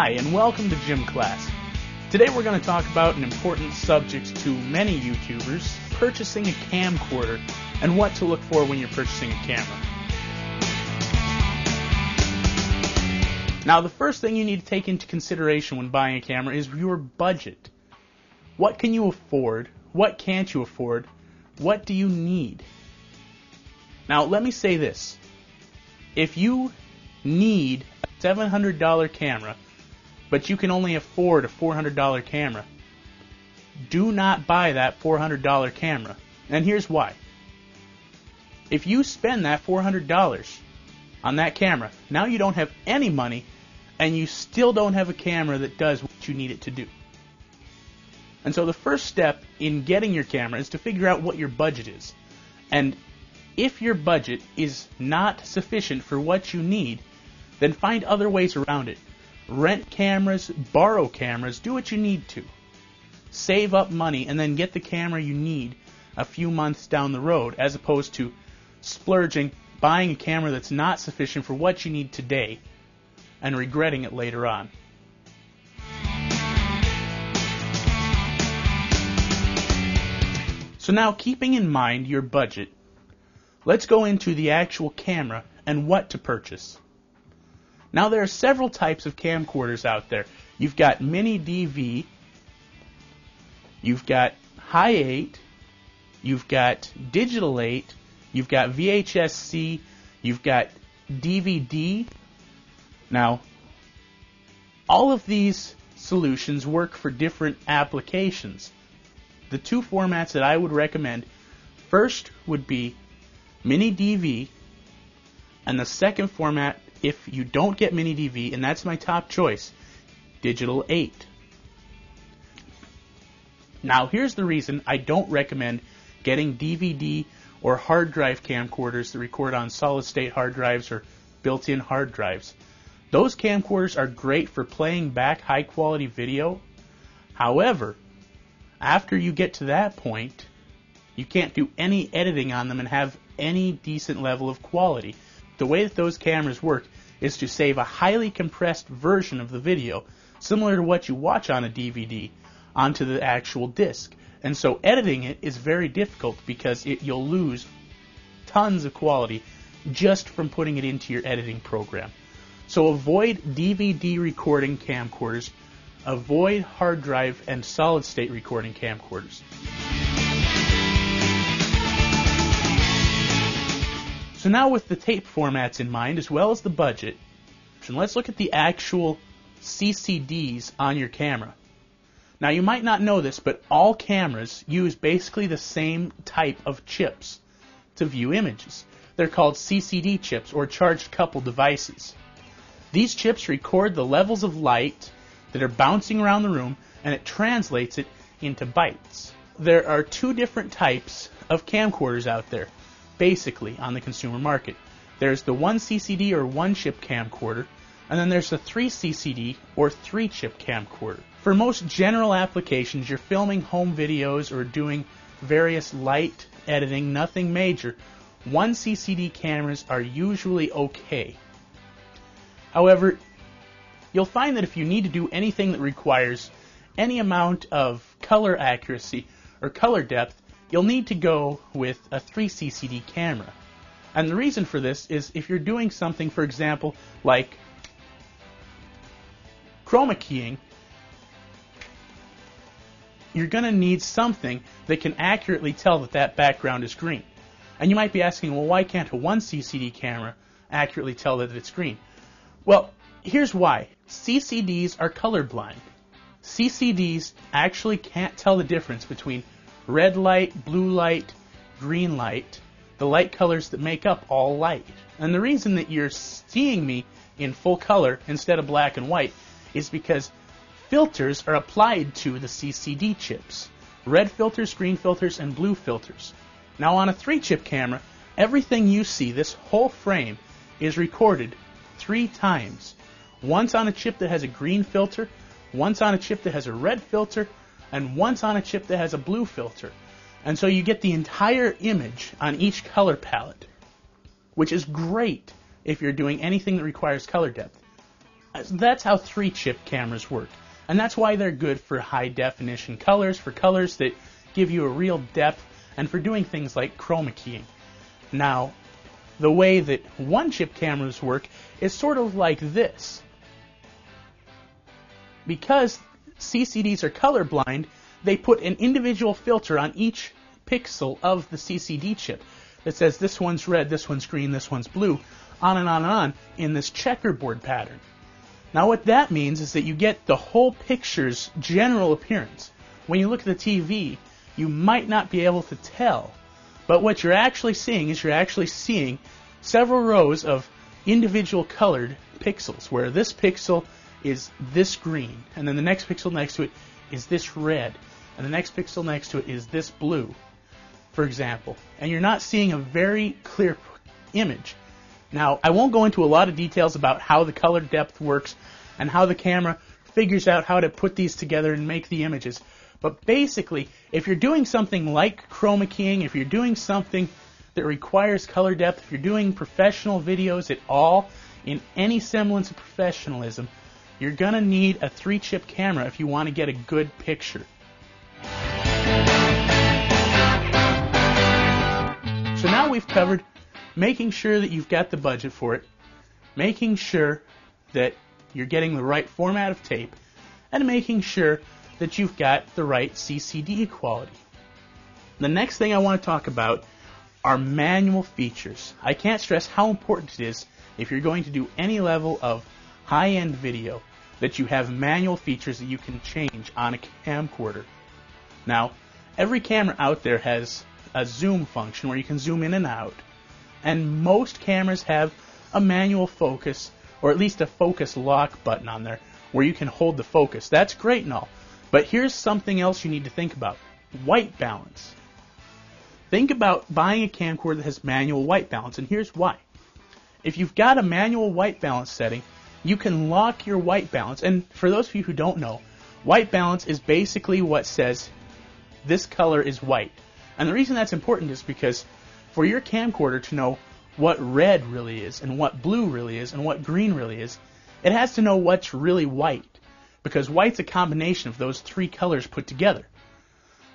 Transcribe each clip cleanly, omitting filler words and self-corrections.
Hi, and welcome to Gym Class. Today we're going to talk about an important subject to many YouTubers, purchasing a camcorder, and what to look for when you're purchasing a camera. Now, the first thing you need to take into consideration when buying a camera is your budget. What can you afford? What can't you afford? What do you need? Now, let me say this. If you need a $700 camera, but you can only afford a $400 camera, do not buy that $400 camera. And here's why. If you spend that $400 on that camera, now you don't have any money, and you still don't have a camera that does what you need it to do. And so the first step in getting your camera is to figure out what your budget is. And if your budget is not sufficient for what you need, then find other ways around it. Rent cameras, borrow cameras, do what you need to. Save up money and then get the camera you need a few months down the road, as opposed to splurging, buying a camera that's not sufficient for what you need today, and regretting it later on. So now, keeping in mind your budget, let's go into the actual camera and what to purchase. Now, there are several types of camcorders out there. You've got mini DV, you've got high 8, you've got digital 8, you've got VHS-C, you've got DVD. Now, all of these solutions work for different applications. The two formats that I would recommend first would be mini DV, and the second format, if you don't get mini DV, and that's my top choice, digital 8. Now, here's the reason I don't recommend getting DVD or hard drive camcorders that record on solid-state hard drives or built-in hard drives. Those camcorders are great for playing back high-quality video. However, after you get to that point, you can't do any editing on them and have any decent level of quality. The way that those cameras work is to save a highly compressed version of the video, similar to what you watch on a DVD, onto the actual disc. And so editing it is very difficult because you'll lose tons of quality just from putting it into your editing program. So avoid DVD recording camcorders, avoid hard drive and solid state recording camcorders. So now, with the tape formats in mind, as well as the budget, let's look at the actual CCDs on your camera. Now, you might not know this, but all cameras use basically the same type of chips to view images. They're called CCD chips, or charged coupled devices. These chips record the levels of light that are bouncing around the room, and it translates it into bytes. There are two different types of camcorders out there, basically, on the consumer market. There's the 1 CCD or 1 chip camcorder, and then there's the 3 CCD or 3 chip camcorder. For most general applications, you're filming home videos or doing various light editing, nothing major, 1 CCD cameras are usually okay. However, you'll find that if you need to do anything that requires any amount of color accuracy or color depth, you'll need to go with a 3 CCD camera. And the reason for this is if you're doing something, for example, like chroma keying, you're going to need something that can accurately tell that that background is green. And you might be asking, well, why can't a 1 CCD camera accurately tell that it's green? Well, here's why. CCDs are colorblind. CCDs actually can't tell the difference between red light, blue light, green light, the light colors that make up all light. And the reason that you're seeing me in full color instead of black and white is because filters are applied to the CCD chips. Red filters, green filters, and blue filters. Now, on a 3-chip camera, everything you see, this whole frame, is recorded 3 times. Once on a chip that has a green filter, once on a chip that has a red filter, and once on a chip that has a blue filter. And so you get the entire image on each color palette, which is great if you're doing anything that requires color depth. That's how 3-chip cameras work. And that's why they're good for high definition colors, for colors that give you a real depth, and for doing things like chroma keying. Now, the way that 1-chip cameras work is sort of like this. Because CCDs are colorblind, they put an individual filter on each pixel of the CCD chip that says this one's red, this one's green, this one's blue, on and on and on in this checkerboard pattern. Now what that means is that you get the whole picture's general appearance. When you look at the TV, you might not be able to tell, but what you're actually seeing is you're actually seeing several rows of individual colored pixels, where this pixel is this green, and then the next pixel next to it is this red, and the next pixel next to it is this blue, for example. And you're not seeing a very clear image. Now, I won't go into a lot of details about how the color depth works and how the camera figures out how to put these together and make the images. But basically, if you're doing something like chroma keying, if you're doing something that requires color depth, if you're doing professional videos at all, in any semblance of professionalism, you're going to need a 3-chip camera if you want to get a good picture. So now we've covered making sure that you've got the budget for it, making sure that you're getting the right format of tape, and making sure that you've got the right CCD quality. The next thing I want to talk about are manual features. I can't stress how important it is, if you're going to do any level of high-end video, that you have manual features that you can change on a camcorder. Now, every camera out there has a zoom function where you can zoom in and out, and most cameras have a manual focus, or at least a focus lock button on there where you can hold the focus. That's great and all, but here's something else you need to think about: white balance. Think about buying a camcorder that has manual white balance, and here's why. If you've got a manual white balance setting, you can lock your white balance, and for those of you who don't know, white balance is basically what says this color is white. And the reason that's important is because for your camcorder to know what red really is, and what blue really is, and what green really is, it has to know what's really white, because white's a combination of those 3 colors put together.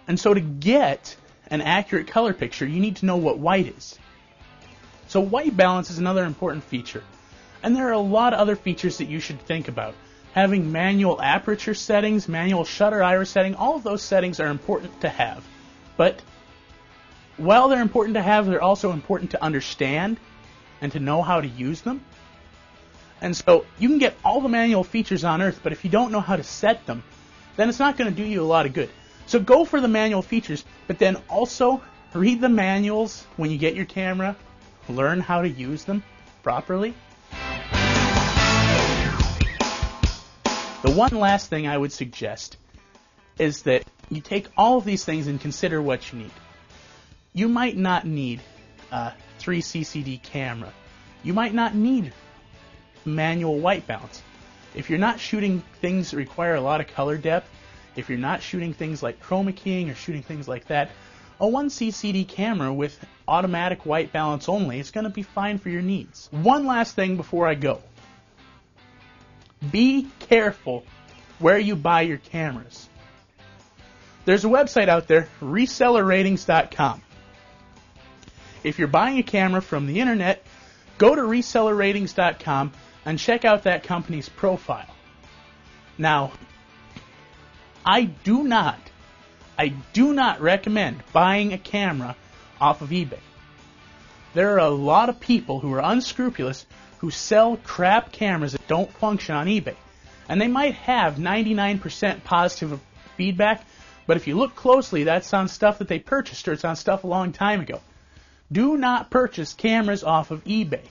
And so to get an accurate color picture, you need to know what white is. So white balance is another important feature. And there are a lot of other features that you should think about. Having manual aperture settings, manual shutter iris setting, all of those settings are important to have. But while they're important to have, they're also important to understand and to know how to use them. And so you can get all the manual features on earth, but if you don't know how to set them, then it's not going to do you a lot of good. So go for the manual features, but then also read the manuals when you get your camera, learn how to use them properly. The one last thing I would suggest is that you take all of these things and consider what you need. You might not need a 3 CCD camera. You might not need manual white balance. If you're not shooting things that require a lot of color depth, if you're not shooting things like chroma keying or shooting things like that, a 1 CCD camera with automatic white balance only is going to be fine for your needs. One last thing before I go. Be careful where you buy your cameras. There's a website out there, resellerratings.com. If you're buying a camera from the internet, go to resellerratings.com and check out that company's profile. Now, I do not recommend buying a camera off of eBay. There are a lot of people who are unscrupulous who sell crap cameras that don't function on eBay. And they might have 99% positive feedback, but if you look closely, that's on stuff that they purchased, or it's on stuff a long time ago. Do not purchase cameras off of eBay.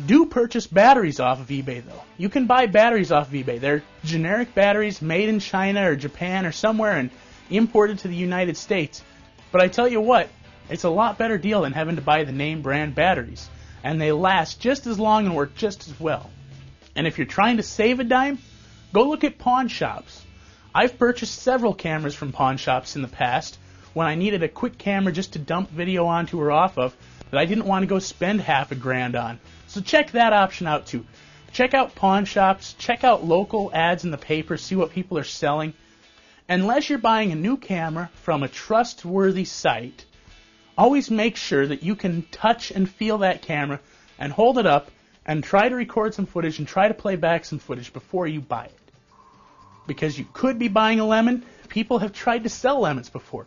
Do purchase batteries off of eBay, though. You can buy batteries off of eBay. They're generic batteries made in China or Japan or somewhere and imported to the United States. But I tell you what, it's a lot better deal than having to buy the name brand batteries. And they last just as long and work just as well. And if you're trying to save a dime, go look at pawn shops. I've purchased several cameras from pawn shops in the past when I needed a quick camera just to dump video onto or off of, that I didn't want to go spend half a grand on. So check that option out too. Check out pawn shops, check out local ads in the paper, see what people are selling. Unless you're buying a new camera from a trustworthy site, always make sure that you can touch and feel that camera and hold it up and try to record some footage and try to play back some footage before you buy it. Because you could be buying a lemon. People have tried to sell lemons before.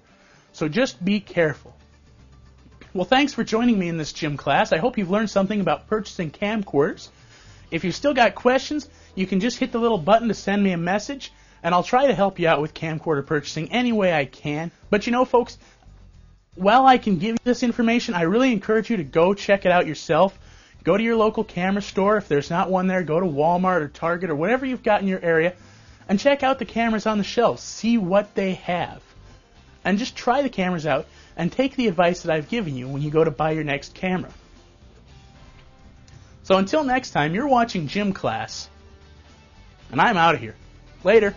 So just be careful. Well, thanks for joining me in this gym class. I hope you've learned something about purchasing camcorders. If you've still got questions, you can just hit the little button to send me a message, and I'll try to help you out with camcorder purchasing any way I can. But you know, folks, while I can give you this information, I really encourage you to go check it out yourself. Go to your local camera store. If there's not one there, go to Walmart or Target or whatever you've got in your area and check out the cameras on the shelves. See what they have. And just try the cameras out and take the advice that I've given you when you go to buy your next camera. So until next time, you're watching Gym Class, and I'm out of here. Later.